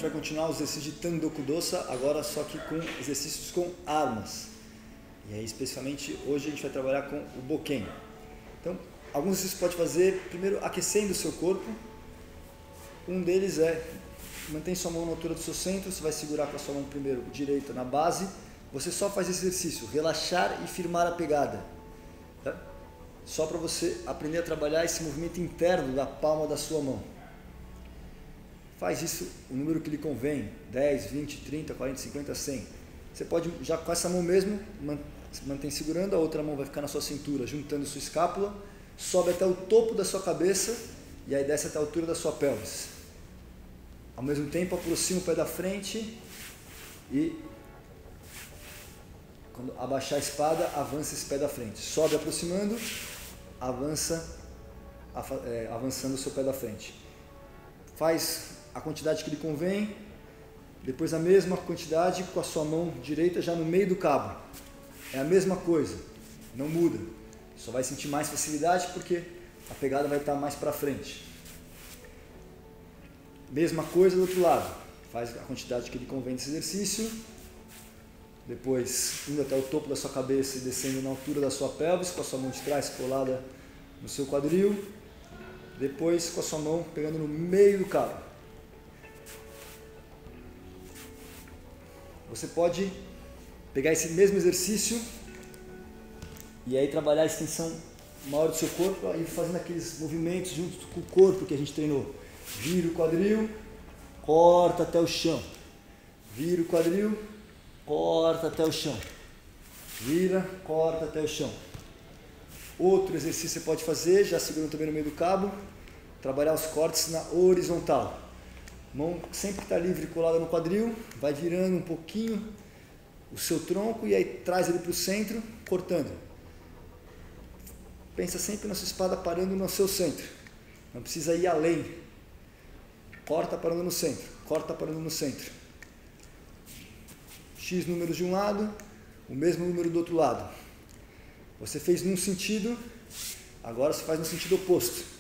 vai continuar os exercícios de Tandoku Dosa, agora só que com exercícios com armas. E aí, especificamente, hoje a gente vai trabalhar com o Boken. Então, alguns exercícios você pode fazer, primeiro, aquecendo o seu corpo. Um deles é, mantém sua mão na altura do seu centro, você vai segurar com a sua mão primeiro direita na base. Você só faz esse exercício, relaxar e firmar a pegada. Tá? Só para você aprender a trabalhar esse movimento interno da palma da sua mão. Faz isso o número que lhe convém, 10, 20, 30, 40, 50, 100. Você pode, já com essa mão mesmo, mantém segurando, a outra mão vai ficar na sua cintura, juntando sua escápula, sobe até o topo da sua cabeça e aí desce até a altura da sua pelvis. Ao mesmo tempo, aproxima o pé da frente e, quando abaixar a espada, avança esse pé da frente. Sobe aproximando, avança, avançando o seu pé da frente. Faz a quantidade que lhe convém, depois a mesma quantidade com a sua mão direita já no meio do cabo. É a mesma coisa, não muda. Só vai sentir mais facilidade porque a pegada vai estar mais para frente. Mesma coisa do outro lado. Faz a quantidade que lhe convém desse exercício. Depois indo até o topo da sua cabeça e descendo na altura da sua pelvis, com a sua mão de trás colada no seu quadril. Depois com a sua mão pegando no meio do cabo. Você pode pegar esse mesmo exercício e aí trabalhar a extensão maior do seu corpo e fazendo aqueles movimentos junto com o corpo que a gente treinou. Vira o quadril, corta até o chão. Vira o quadril, corta até o chão. Vira, corta até o chão. Outro exercício que você pode fazer, já segurando também no meio do cabo, trabalhar os cortes na horizontal. Mão sempre que está livre, colada no quadril, vai virando um pouquinho o seu tronco e aí traz ele para o centro, cortando. Pensa sempre na sua espada parando no seu centro. Não precisa ir além. Corta parando no centro, corta parando no centro. X números de um lado, o mesmo número do outro lado. Você fez num sentido, agora você faz no sentido oposto.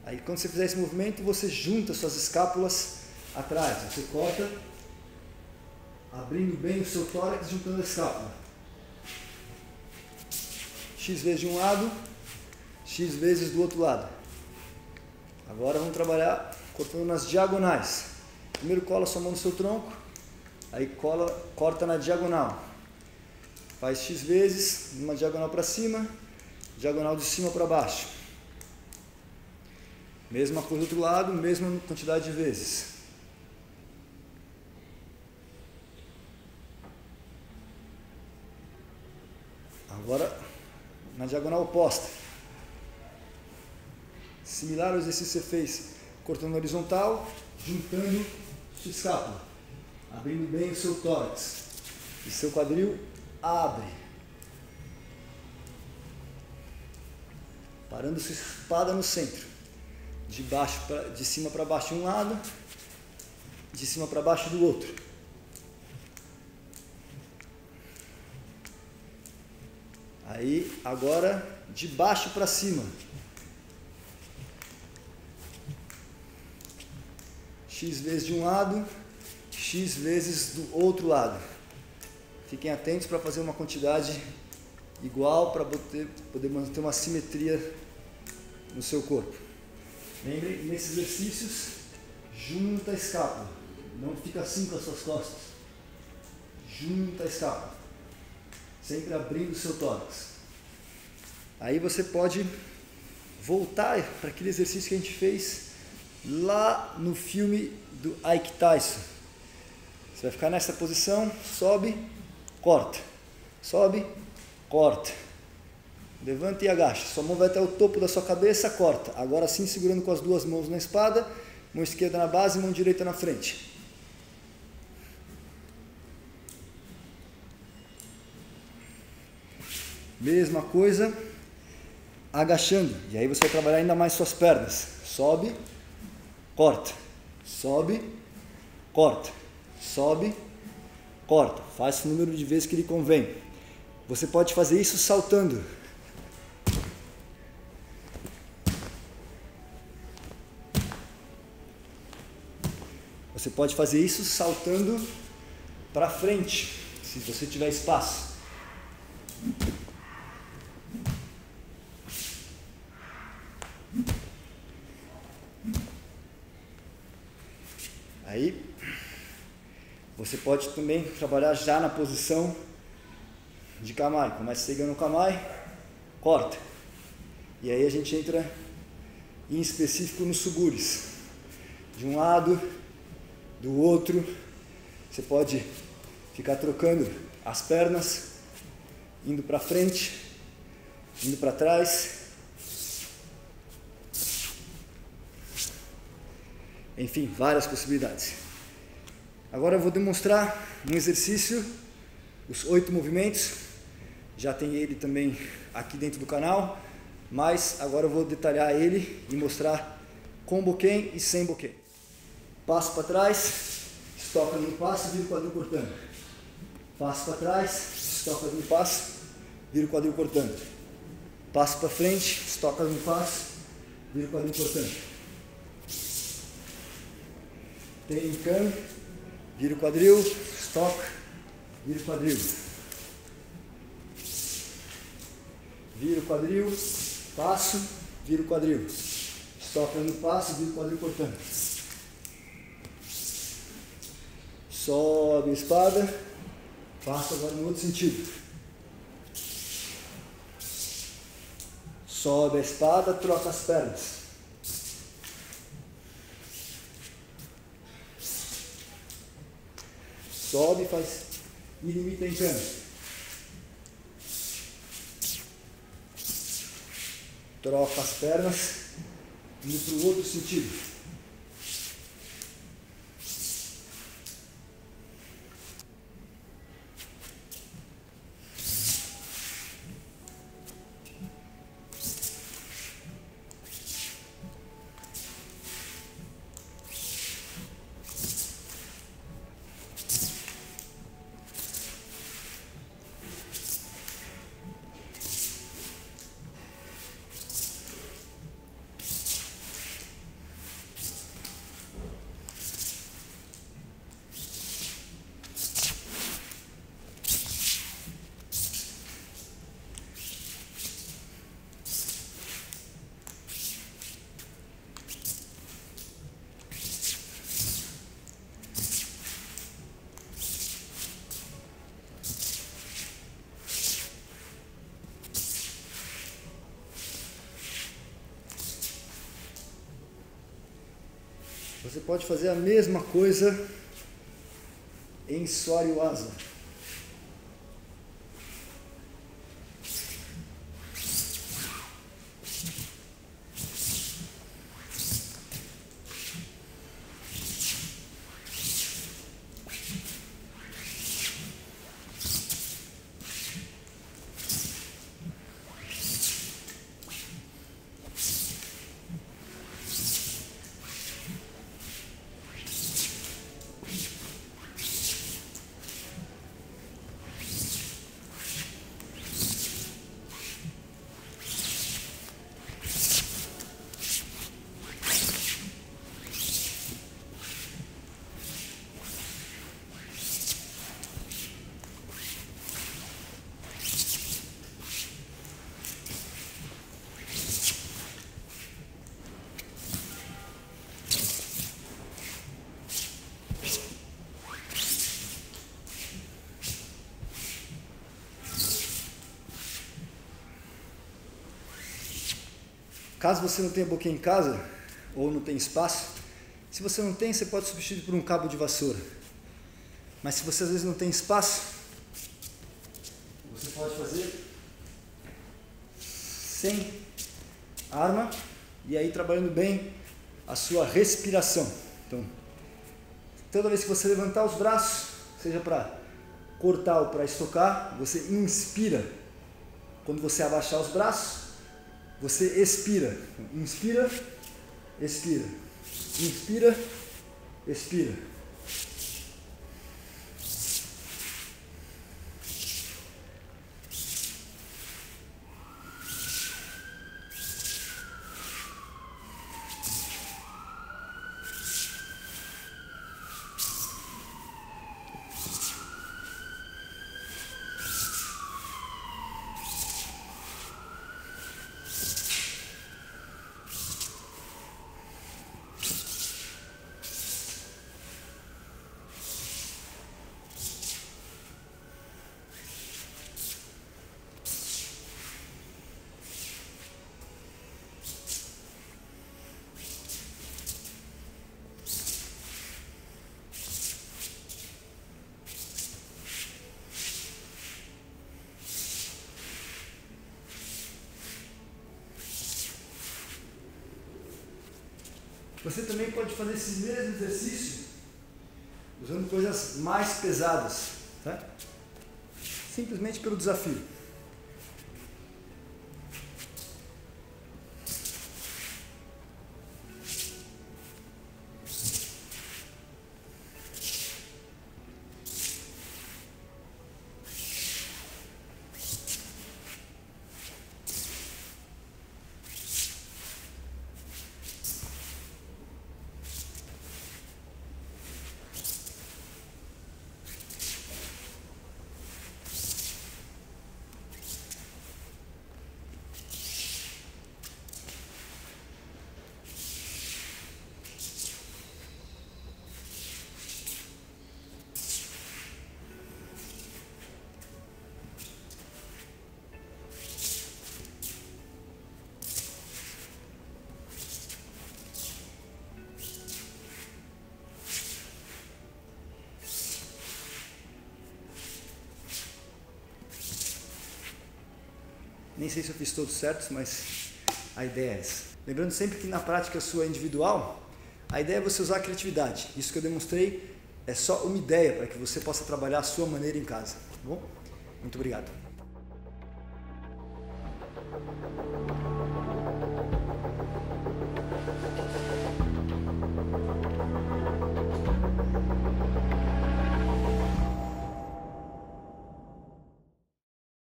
Aí quando você fizer esse movimento, você junta suas escápulas atrás. Você corta, abrindo bem o seu tórax, juntando a escápula. X vezes de um lado, X vezes do outro lado. Agora vamos trabalhar cortando nas diagonais. Primeiro cola sua mão no seu tronco, aí corta na diagonal. Faz X vezes, uma diagonal para cima, diagonal de cima para baixo. Mesma coisa do outro lado, mesma quantidade de vezes. Agora, na diagonal oposta. Similar ao exercício que você fez, cortando na horizontal, juntando sua escápula. Abrindo bem o seu tórax. E seu quadril abre. Parando sua espada no centro. De cima para baixo de um lado, de cima para baixo do outro. Aí, agora, de baixo para cima. X vezes de um lado, X vezes do outro lado. Fiquem atentos para fazer uma quantidade igual para poder manter uma simetria no seu corpo. Lembrem, nesses exercícios, junta a escápula. Não fica assim com as suas costas. Junta a escápula. Sempre abrindo o seu tórax. Aí você pode voltar para aquele exercício que a gente fez lá no filme do Ike Tyson. Você vai ficar nessa posição, sobe, corta. Sobe, corta. Levanta e agacha. Sua mão vai até o topo da sua cabeça, corta. Agora sim, segurando com as duas mãos na espada, mão esquerda na base, mão direita na frente. Mesma coisa, agachando. E aí você vai trabalhar ainda mais suas pernas. Sobe, corta. Sobe, corta. Sobe, corta. Faça o número de vezes que lhe convém. Você pode fazer isso saltando. Você pode fazer isso saltando para frente, se você tiver espaço. Aí, você pode também trabalhar já na posição de Kamae. Começa chegando no Kamae, corta. E aí a gente entra em específico nos suguris. De um lado, do outro. Você pode ficar trocando as pernas, indo para frente, indo para trás. Enfim, várias possibilidades. Agora eu vou demonstrar um exercício, os 8 movimentos. Já tem ele também aqui dentro do canal, mas agora eu vou detalhar ele e mostrar com boquém e sem boquém. Passo para trás, estoca no passo, vira o quadril cortando. Passo para trás, estoca no passo, vira o quadril cortando. Passo para frente, estoca no passo, vira o quadril cortando. Tem cano, vira o quadril, estoca, vira o quadril. Vira o quadril, passo, vira o quadril. Estoca no passo, vira o quadril cortando. Sobe a espada, passo agora no outro sentido. Sobe a espada, troca as pernas. Sobe, faz e limita em cano. Troca as pernas, indo para o outro sentido. Você pode fazer a mesma coisa em Swaryawasa. Caso você não tenha boquinha em casa, ou não tenha espaço, se você não tem, você pode substituir por um cabo de vassoura. Mas se você às vezes não tem espaço, você pode fazer sem arma e aí trabalhando bem a sua respiração. Então, toda vez que você levantar os braços, seja para cortar ou para estocar, você inspira. Quando você abaixar os braços, você expira. Inspira, expira. Inspira, expira. Você também pode fazer esse mesmo exercício usando coisas mais pesadas, tá? Simplesmente pelo desafio. Nem sei se eu fiz todos certos, mas a ideia é essa. Lembrando sempre que na prática sua individual, a ideia é você usar a criatividade. Isso que eu demonstrei é só uma ideia para que você possa trabalhar a sua maneira em casa. Tá bom? Muito obrigado.